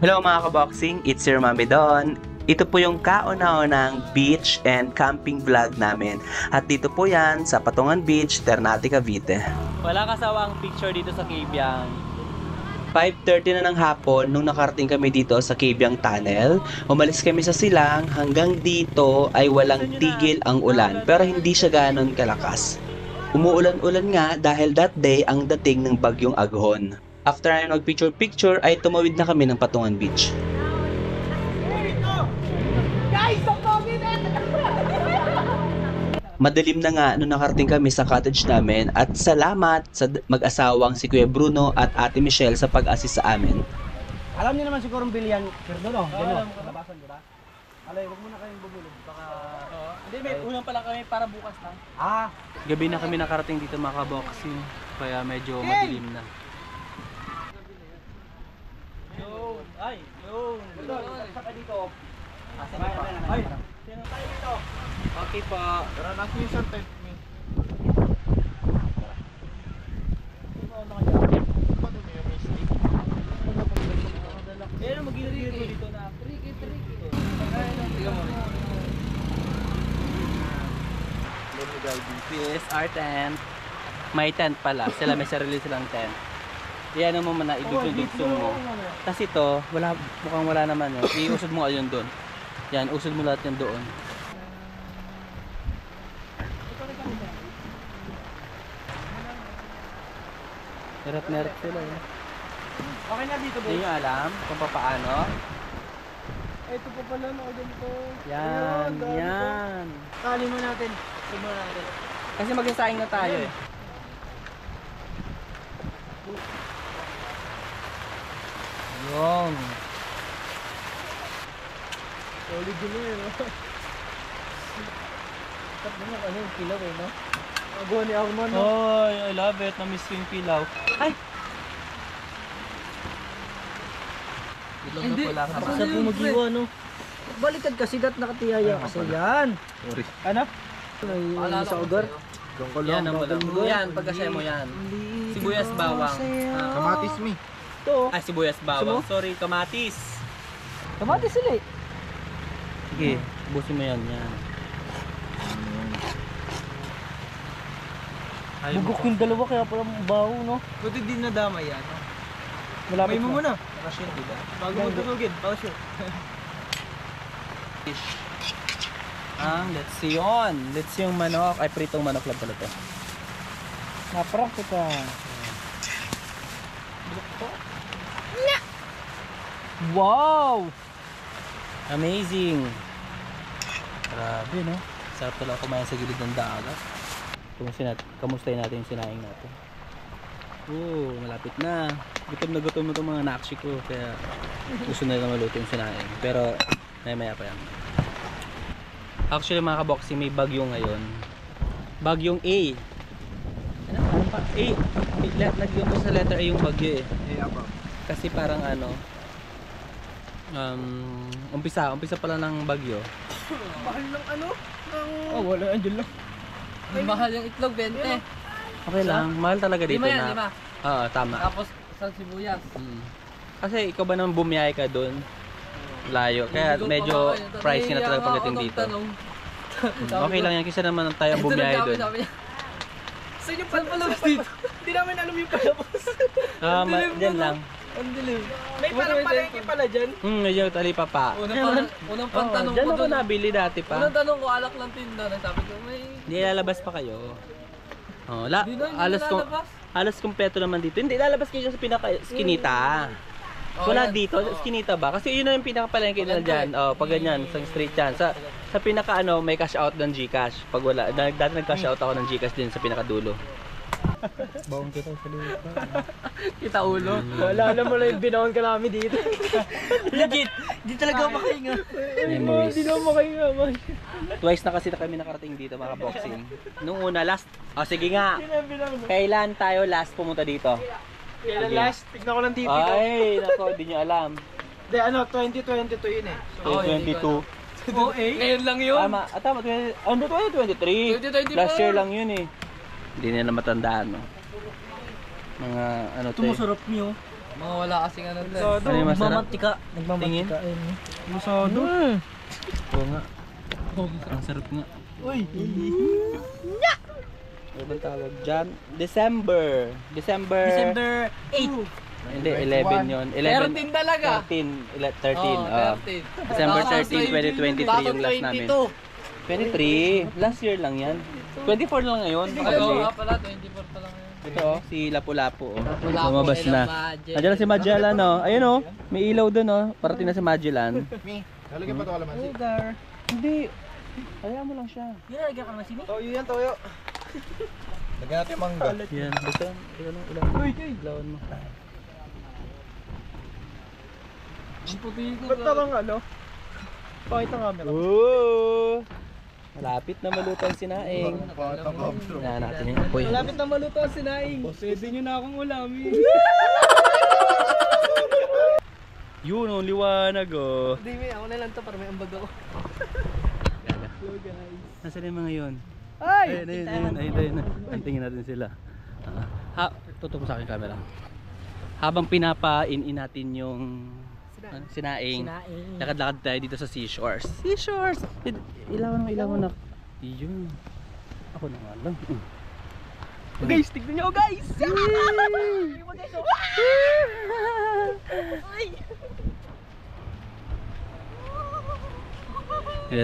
Hello mga kaboxing, it's your Mami Don. Ito po yung kauna-unang beach and camping vlog namin. At dito po yan sa Patungan Beach, Ternate, Cavite. Wala kasawang picture dito sa Cabiang. 5:30 na ng hapon nung nakarating kami dito sa Cabiang Tunnel. Umalis kami sa Silang, hanggang dito ay walang tigil ang ulan pero hindi siya ganon kalakas. Umuulan-ulan nga dahil that day ang dating ng bagyong Aghon. After ay mag-picture-picture ay tumawid na kami ng Patungan Beach. Madilim na nga nung nakarating kami sa cottage namin at salamat sa mag-asawang si Kuya Bruno at Ate Michelle sa pag-assist sa amin. Alam niyo naman siguro bilyan, pero no, gano'n. Labasan ko ba? Alay, wag muna kayong bumulog. Baka Hindi, may unang pala kami para bukas lang. Gabi na kami nakarating dito mga kaboxing, kaya medyo madilim na. saka dito. Ay, sino tayo dito? Okay po. Tara na si Sir Ted. Pero mag-i-review dito na. This is our tent. May tent pala. Sila may sarili silang tent. Iyan mo man na idudugtong mo. Tapos ito, mukhang wala naman yun. Iusod mo ayun doon. Yan, usod mo lahat yan doon. Nerap-nerap sila eh. Okay na dito, Hindi nyo alam kung paano. Ito pa pala nakaganito. Yan, yan. Kali mo natin. Tignan natin. Kasi mag-saing na tayo eh. Yung. Solid din yun, no? Tap mo ano yung pilaw eh, no? Agawa ni Arman, no? Oh, I love it. Na-miss ko yung pilaw. Ay! Hindi. Sa pumagiwa, no? Balikad kasi dat nakatiyaya kasi yan. Sorry. Ano? May sa ugar. Yan ang wala. Yan, pagkasya mo yan. Sibuyas bawang. Kamatis mi. Ito. Ay, sibuyas bawang. Sorry, kamatis. Kamatis sila eh. Sige, busin mo yan. Yan. Bugok yung dalawa kaya pala baho, no? Pwede din nadama yan. Malapit May mo na. muna. Russian, diba? Bago mo tunugin. Bago siya. Let's see yun. Let's see yung manok. Ay, pritong manok lang pala ito. Naprang kita. Wow! Amazing. Grabe, no? Sarap talaga kumain sa gilid ng dagat. Kamustahin natin yung sinaing natin. Malapit na. Gutom na gutom na itong mga nakshi ko. Kaya gusto na lang maluto yung sinaing. Pero, maya pa yan. Actually mga kaboxing, may bagyo ngayon. Bagyong A. Ano pa? A. Nagyan ko sa letter A yung bagyo eh. Kasi parang ano, umpisa pala ng bagyo. Mahal ng ano? Wala, andyan lang. Mahal yung itlog, 20. Okay lang, mahal talaga dito 5 yan, na. 5. Oo, tama. Tapos isang sibuyas. Kasi ikaw ba naman bumiyay ka doon? Layo, kaya medyo pricey na talaga pagdating dito. Okay lang yan, kasi naman tayo bumiyay doon. Saan yung palabas dito? Hindi namin alam yung palabas. Diyan lang. Ang dilim. May parang palengke pala dyan. Medyo talipa pa. Unang pantanong Diyan ko ako doon. nabili dati pa. Unang tanong ko, alak lang tinda. Sabi ko, may... Hindi lalabas pa kayo. Hindi na lalabas. Alas kumpleto naman dito. Hindi lalabas kayo sa pinaka-skinita. Wala dito, skinita ba? Kasi yun na yung pinaka-palengke nila dyan. Pag ganyan, sa street yan. Sa pinaka may cash out ng Gcash. Pag wala, dati nag-cash out ako ng Gcash din sa pinaka-dulo. Bawang kita sa lupa. Kita ulo. Wala mo lang yung binawon ka namin dito. Legit. Di talaga makahinga. Memories. Hindi na makahinga. Twice na kasi na kami nakarating dito mga boxing. Nung una, last. Sige nga. Kailan tayo last pumunta dito? Kailan last? Tignan ko ng TV ko. Ay, nako, di nyo alam. Hindi, 2022 yun eh. 2022. Ngayon lang yun. Tama, 2023. 2024. Last year lang yun eh. Hindi nila matandaan, no? Mga ano Ito masarap niyo. Mga wala kasing ano doon. Ano yung masarap? Nagmamantika. Nagmamantika. Masado. Oo nga. Ang sarap nga. Uy. Ano bang tawag dyan? December 8. Hindi, 11 yun. 11, 13 talaga. 13. 13. Oo, 13. December 13, 2023 yung last namin. 23. Last year lang yan. 24 lang ngayon. Oo, pala, 24 pa lang yun. Ito oh, si Lapu-Lapu oh. Lapu-Lapu, Lumabas na. Magellan. Nandiyan na si Magellan oh. Ayun oh, may ilaw doon oh. Parating na si Magellan. Lalagyan pa ito kalamansi. Hindi. Hayaan mo lang siya. Nilagyan ka na sini? Toyo yan, toyo. Lagyan natin yung mangga. Yan, basta ilaw. Uy, Ilawan mo. Ang puti ko. ba't parang ano? Pakita nga camera. Oh! Malapit na maluto ang sinaing. Tingnan natin yung apoy. Malapit na maluto ang sinaing. Pwede nyo na akong ulamin. Yun oh, liwanag oh. Hindi, may ako na lang to para may ambag ako. Hello guys. Nasaan yung mga yun? Ay! Ayun. Antingin natin sila. Tutok mo sa akin camera. Habang pinapain-in natin yung sinaing. Lakad-lakad tayo dito sa seashores. Seashores! Ilaw na. Yun. Ako na nga lang. Guys, tignan nyo guys! Yan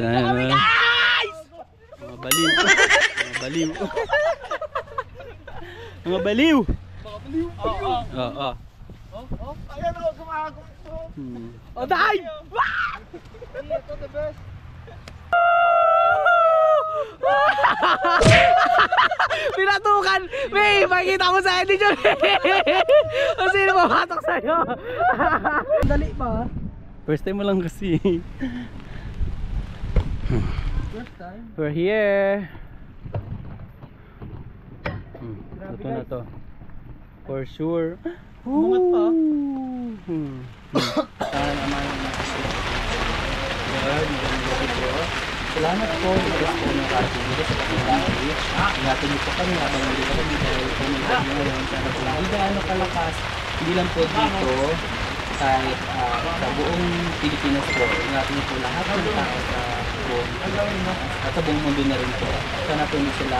na. Mga baliw. Mga baliw. Oo. Ayan ako, gumagod po. Oh, dahil! Ito the best. Pinatukan! May, makikita mo sa edit yun! Kung sino pumatok sa'yo? Dali pa. First time mo lang kasi. First time? We're here. Ito na to. For sure. Bungat pa. Saan naman ang nakasip. Salamat po. Salamat po ng karating dito sa Pagkakas Beach. Ingatan niyo po kami habang nandito kami dahil po ng bagyo ngayon. Sana po hindi gaano kalakas. Hindi lang po dito. Kahit sa buong Pilipinas po. Ingatan niyo po lahat ng tao sa buong at sa buong mundo na rin po. Sana po hindi sila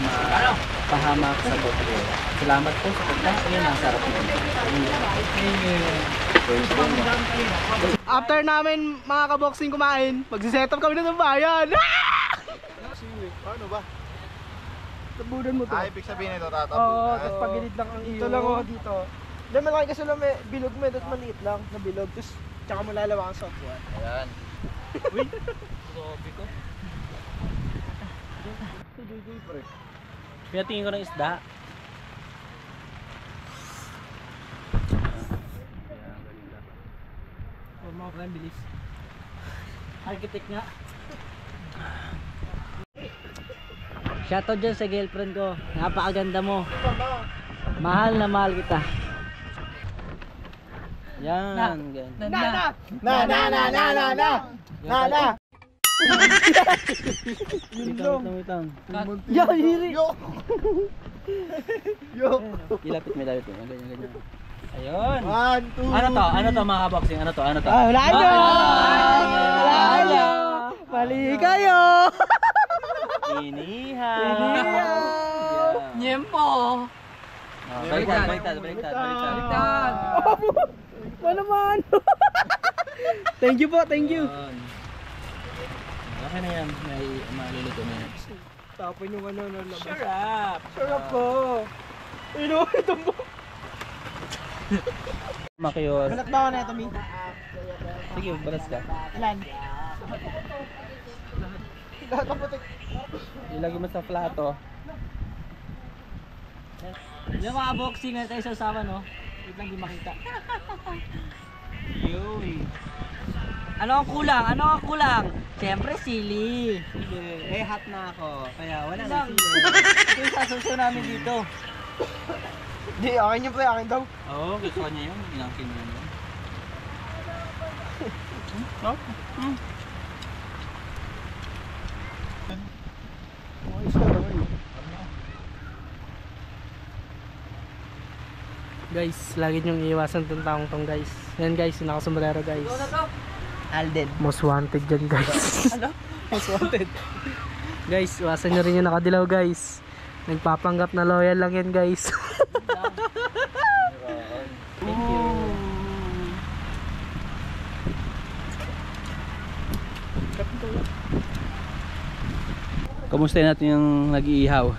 mapahamak sa bagyo. Salamat po sa pagkain. Ang sarap po. After namin mga kaboxing kumain, magsiset up kami na ng bayan. Ano ba? Tabunan mo to. Ibig sabihin ito tatapo. Oo, tapos pagilid lang ang iyo. Dito lang ako dito. Hindi, malaki kasi lang may bilog mo, tapos maliit lang na bilog. Tapos, tsaka mo lalawakan sa upuan. Ayan. Uy! Grabe ko. Pinatingin ko ng isda. Mga friend, bilis. Architect nga. Shoutout dyan sa girlfriend ko. Napakaganda mo. Mahal na mahal kita. Yan. Na! Wait lang. Yo, hiri! Ilapit mo. Ganyan. Ayun. 1, 2, Ano to mga kaboxing? Ano to? Wala nyo! Mali kayo! Iniha. Nyempo! Baliktad. Ano naman? Thank you po, thank you. Okay na yan. May maluluto na yan. Tapon yung ano labas. Sarap! Sarap po. Ito mo. Makiyor. Balat ba ako na ito, Mi? Sige, balas ka. Ilan? Lahat ang putik. Ilagay mo sa plato. Yung mga boxing na tayo sa usawa, no? Wait lang, di makita. Yun. Ano ang kulang? Siyempre, sili. Eh, hot na ako. Kaya wala na sili. Ito yung sasuso namin dito. Hindi, akin yung pre, akin daw. Oo, gusto ko niya yun. Inangkin mo yun. Guys, lagi niyong iiwasan itong taong tong guys. Yan guys, yung nakasombrero guys. Alden. Most wanted dyan guys. Ano? Most wanted. Guys, iwasan nyo rin yung nakadilaw guys. Nagpapanggap na loyal lang yan guys. Thank you. Kamusta natin yung nag-iihaw?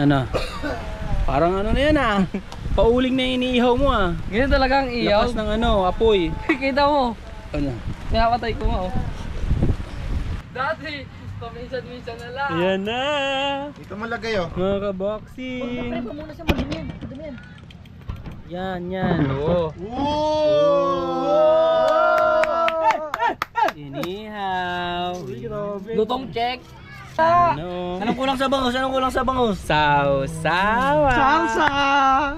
Ano? Parang ano na yan ah. Pauling na iniihaw mo ah. Ganyan talaga ang iyaw. Lakas ng ano, apoy. Kita mo. Ano? Pinapatay ko nga oh. Dati, paminsan-minsan na lang. Ayan na! Dito malagay oh. Mga ka-boxing! Pre, muna siya madumi yan. Madumi yan. Yan. Oo. Inihaw. Lutong check. Ano? Anong kulang sa bangus? Anong kulang sa bangus? Sausawa. Salsa!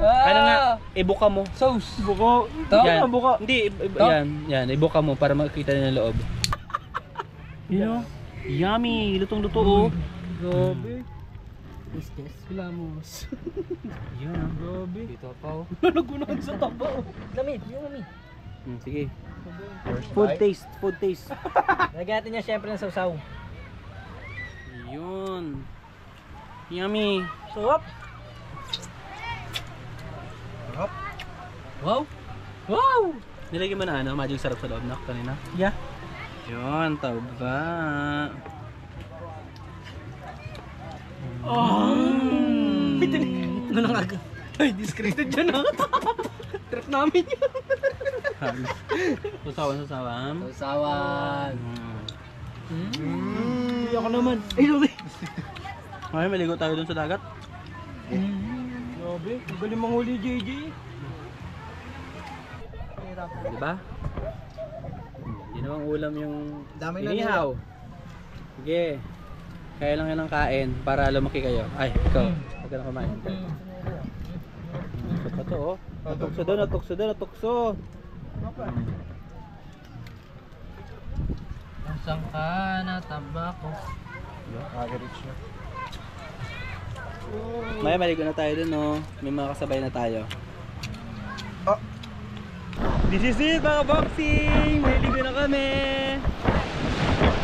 Ano nga? Ibuka mo. Sauce. Buko. Yan. Hindi. Yan. Ibuka mo para makita nila ng loob. You know? Yummy. Lutong-luto oh. Grabe. Is this? Pilamos. Yan. Grabe. Dito pa oh. Nagunahan sa taba. Lamit, yung mami. Sige. Food taste. Food taste. Lagyan natin niya syempre ng sausaw. Yun. Yummy. Sarap. Wow. Wow. Nilagyan mo na ano? Magic sarap sa loob na kanina? Yeah. Yun. Taba. Ito lang agad. Ay, discreted dyan ah. Trip namin yun. Susawan. Sausawan. Hindi ako naman. Ay, sabi. Ay, maligo tayo dun sa dagat. Grabe. Galing manghuli JJ. Diba? Ginawang ulam yung Dami na inihaw. Sige. Kaya lang yan ang kain para lumaki kayo. Ay, ikaw. Huwag ka na kumain. Ito pa to oh. Natukso doon. Nasaan ka na tabako? Average na. Maya, maligo na tayo dun oh. May mga kasabay na tayo. Oh. This is it mga boxing! Maligo na kami!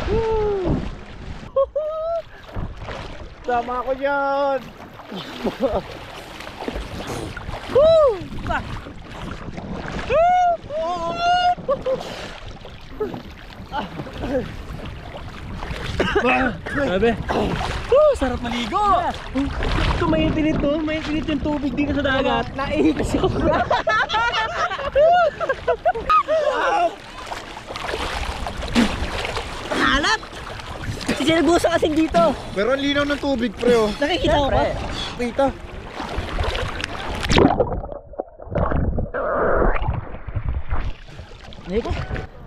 Woo! Tama ko yan! Sabi, sarap maligo! Ito maintinit to, maintinit yung tubig dito sa dagat. Naiigas ako. Alat! Sisinagusa kasing dito. Pero ang linaw ng tubig pre oh. Nakikita ko ba? Kita.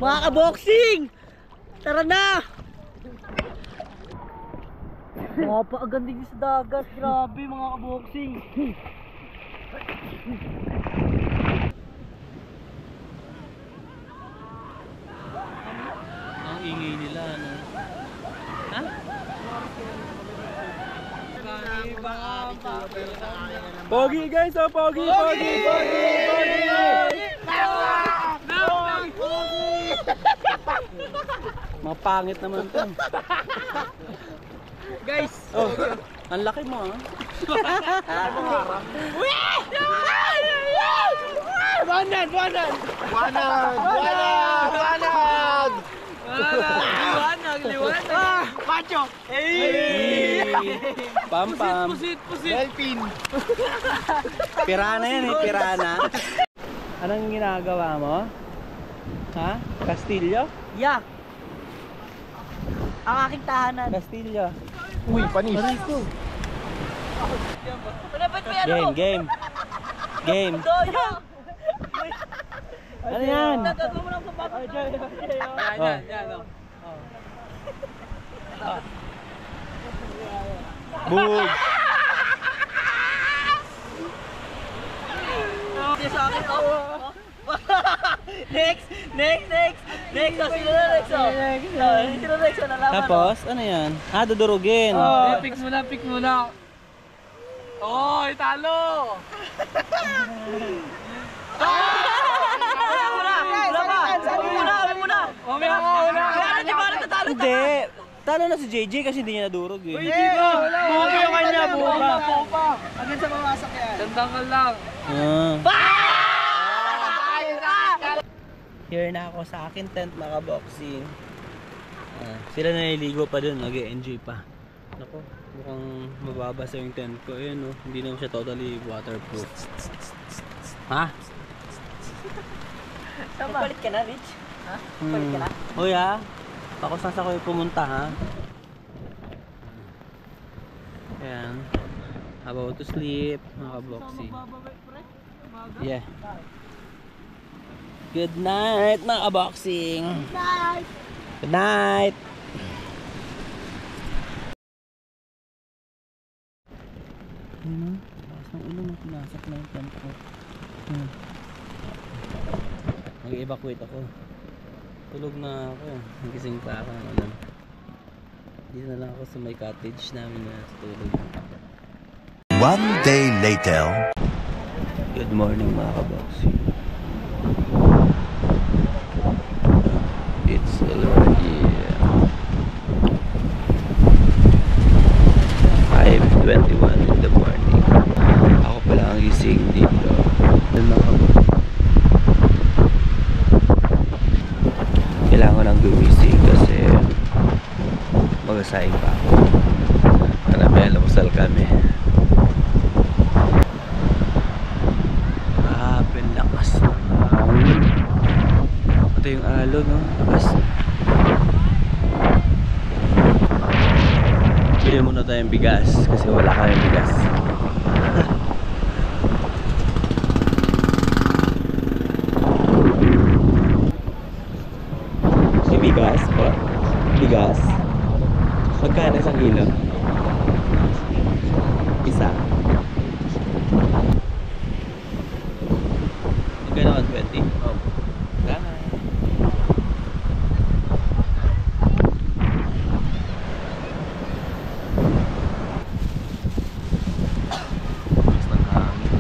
Mga ka-boxing! Tara na! Mga pa-agad din sa dagat. Grabe mga ka-boxing. Ang ingay nila, no? Ha? Pogi guys, oh! Pogi! Mapangit naman to. Guys! Oh, ang laki mo ah. Buwanan! Liwanag! Pacho! Pam. Delphin. Pirana yan eh, pirana. Anong ginagawa mo? Ha? Kastilyo? Yeah! Ang aking tahanan. Kastilyo. Uy, panis. Malapit pa yan Game. Doyo! Ano yan? Nagagawa mo lang sa bago. Bug! Sa akin, Next! Oh, sino na next? Sino next? Nalaman. Tapos, ano yan? Dudurugin. Pick muna. Oh, italo! Hindi. Talo na si JJ kasi hindi niya nadurog eh. Buka yung kanya, buka. Hanggang sa mawasak yan. Tandang lang. Here na ako sa akin tent mga boxing. Sila naliligo pa dun, nag-enjoy pa. Nako, mukhang mababasa yung tent ko. Ayan oh, hindi naman siya totally waterproof. Ha? Magpalit ka na, Rich. Ha? Magpalit ka na? Hoy ha, pakusang sa ko pumunta ha. Ayan, about to sleep mga boxing. Yeah. Good night mga boxing. Good night. Good night. Ano? Lakas ng ulo nung pinasak na yung tent ko. Mag-evacuate ako. Tulog na ako. Nagising pa ako ng alam. Dito na lang ako sa may cottage namin na tulog. One day later. Good morning mga kaboxing. It's already 5:21 in the morning. Ako pala ang gising dito. Kailangan ko nang gumising kasi magasaing pa ako. May alamusal kami. Lakas ng hangin. Ito yung alon, no? Lakas. Bili muna tayong bigas kasi wala kayong bigas. May bigas po? Bigas? Magkano isang kilo? Isa? Magkano 120? Oh. Gana. Mas ng hangin.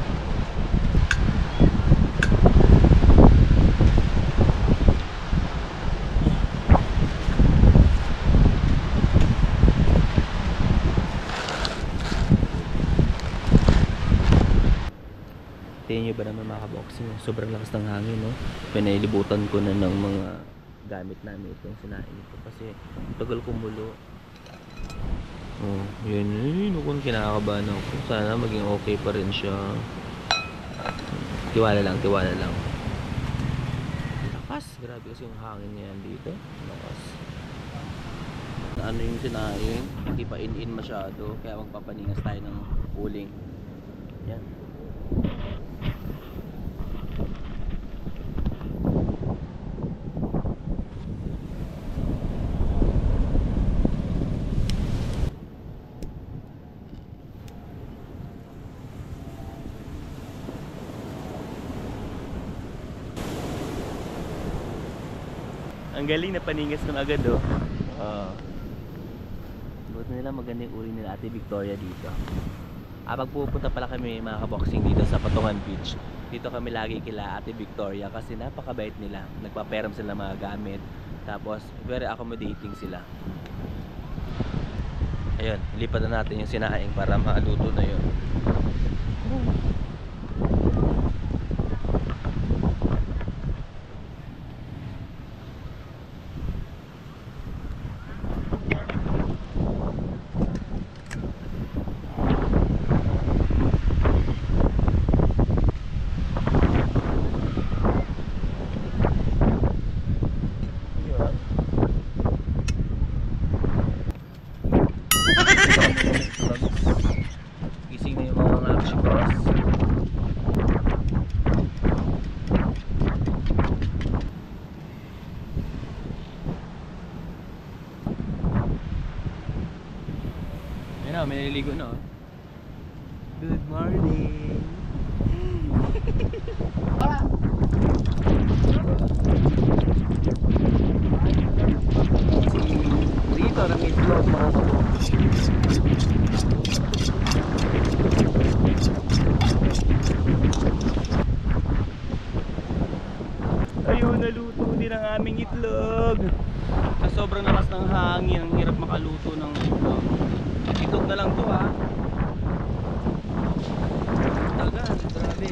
Tingnan nyo ba naman mga kaboxing, sobrang lakas ng hangin, no? Pinailibutan ko na ng mga gamit namin itong sinain ito kasi tagal kumulo. Oh, yun kung kinakabahan ako. Sana maging okay pa rin siya. Tiwala lang. Lakas, grabe kasi yung hangin niyan dito. Lakas. Ano yung sinain, hindi pa in masyado, kaya magpapaningas tayo ng uling. Yan. Ang galing na paningas ng agad oh. Buti nila maganda yung uri nila Ate Victoria dito. Pag pupunta pala kami mga kaboxing dito sa Patungan Beach, dito kami lagi kila Ate Victoria kasi napakabait nila. Nagpaperam sila mga gamit. Tapos very accommodating sila. Ayun, lipat na natin yung sinaing para maaluto na yun. Gising na yung mga Maxi Cross. Ayun na, may naliligo na. Good morning. Dito ng itlog mga kaboxing. Ayun, naluto din ang naming itlog. Sa sobrang lakas ng hangin, ang hirap makaluto ng itlog. Itlog na lang to ha. Tagal, grabe.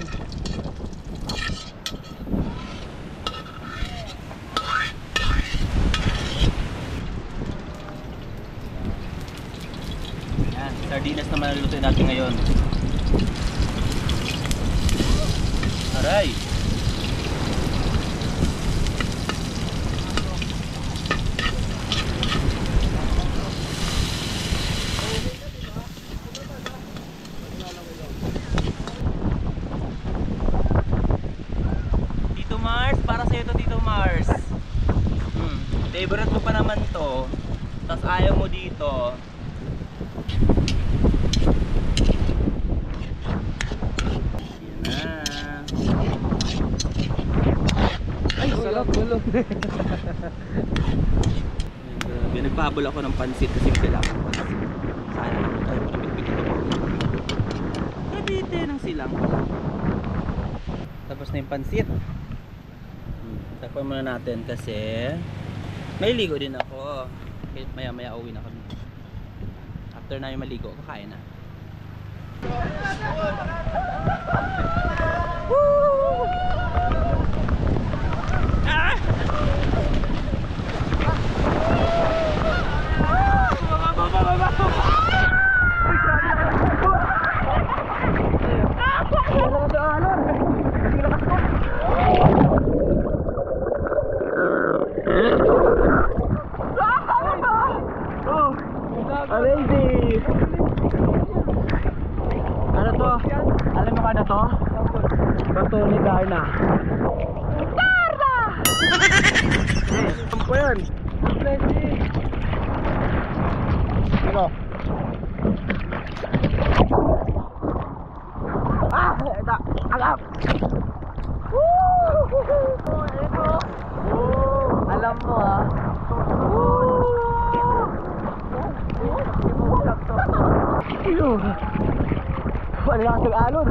Yan, sardinas naman ang lutuin natin ngayon. Aray! Tito Mars, para sa'yo to Tito Mars. Favorite mo pa naman to. Tapos ayaw mo dito. Ay, sarap gulong. Nagpahabol ako ng pansit kasi kailangan ko pansit. Sana naman tayo pabit-bit ito po. Kabite ng silang pala. Tapos na yung pansit. Takpan muna natin kasi may ligo din ako. Kahit maya-maya uwi na kami. After namin maligo, kakain na. Amazing! Ano to? Alam mo kada to? Bato ni Darna. Darna! Ano po yan? Ano? Ah! Ito! Agap! Alam mo ah. Wala lang ang alon.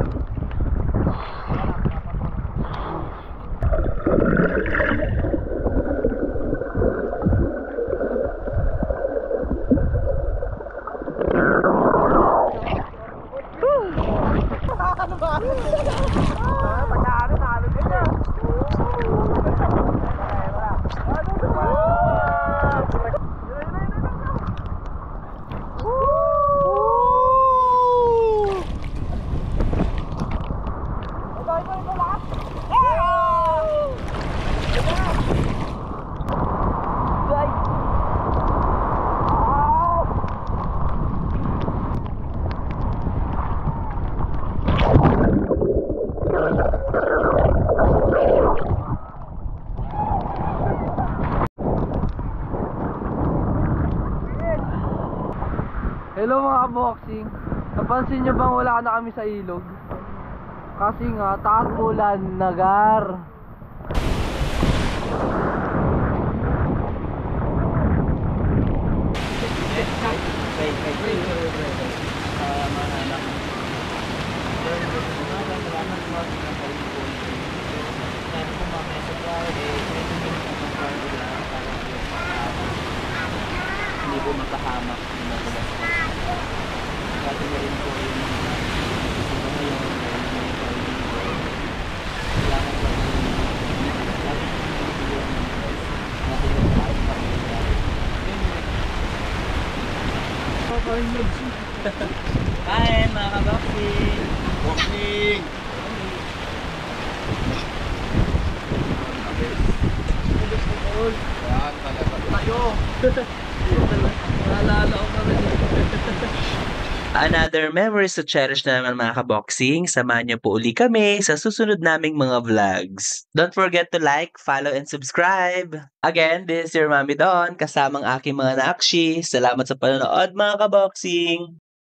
Hello mga boxing. Napansin nyo bang wala na kami sa ilog? Kasi nga, taas ulan, nagar. Hindi po makahamak. Kasi na rin po yung kain mga kaboxing. Boxing! Yan talaga tayo. Naalala ko kami. Another memories to cherish na naman mga kaboxing. Samahan niyo po uli kami sa susunod naming mga vlogs. Don't forget to like, follow, and subscribe. Again, this is your Mami Don, kasamang aking mga nakshi. Salamat sa panonood mga kaboxing!